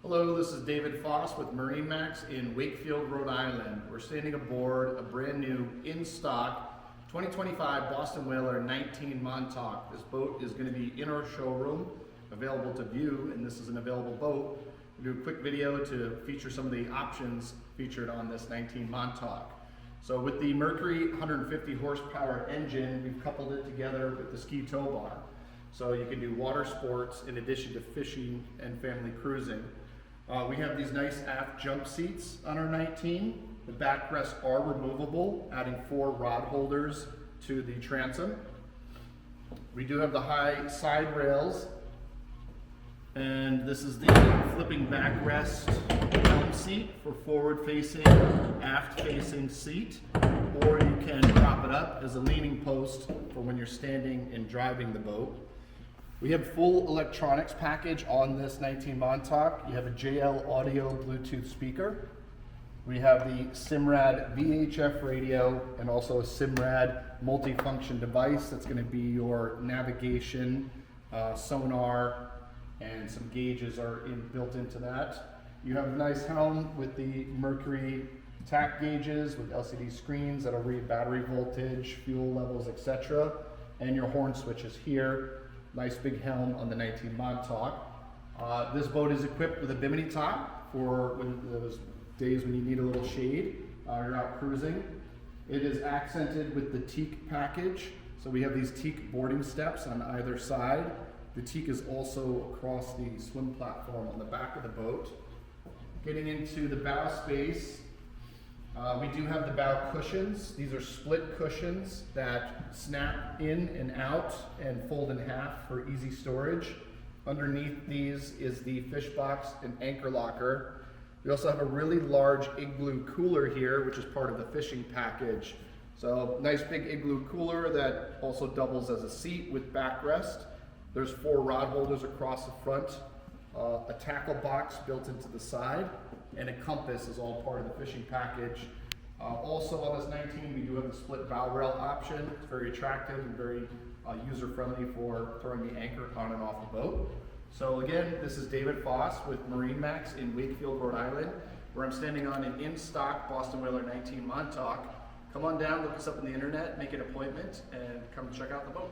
Hello, this is David Foss with MarineMax in Wakefield, Rhode Island. We're standing aboard a brand new, in-stock 2025 Boston Whaler 19 Montauk. This boat is going to be in our showroom, available to view, and this is an available boat. We'll do a quick video to feature some of the options featured on this 19 Montauk. So with the Mercury 150 horsepower engine, we've coupled it together with the ski tow bar. So you can do water sports in addition to fishing and family cruising. We have these nice aft jump seats on our 19. The backrests are removable, adding 4 rod holders to the transom. We do have the high side rails, and this is the flipping backrest helm seat for forward-facing, aft-facing seat, or you can prop it up as a leaning post for when you're standing and driving the boat. We have full electronics package on this 19 Montauk. You have a JL audio Bluetooth speaker. We have the Simrad VHF radio and also a Simrad multifunction device that's going to be your navigation, sonar, and some gauges are built into that. You have a nice helm with the Mercury tack gauges with LCD screens that'll read battery voltage, fuel levels, etc. And your horn switches here. Nice big helm on the 19 Montauk. This boat is equipped with a bimini top for those days when you need a little shade. You're out cruising. It is accented with the teak package. So we have these teak boarding steps on either side. The teak is also across the swim platform on the back of the boat. Getting into the bow space, we do have the bow cushions. These are split cushions that snap in and out and fold in half for easy storage. Underneath these is the fish box and anchor locker. We also have a really large igloo cooler here, which is part of the fishing package. So nice big igloo cooler that also doubles as a seat with backrest. There's 4 rod holders across the front, a tackle box built into the side, and a compass is all part of the fishing package. Also on this 19, we do have a split bow rail option. It's very attractive and very user-friendly for throwing the anchor on and off the boat. So again, this is David Foss with MarineMax in Wakefield, Rhode Island, where I'm standing on an in-stock Boston Whaler 19 Montauk. Come on down, look us up on the internet, make an appointment, and come check out the boat.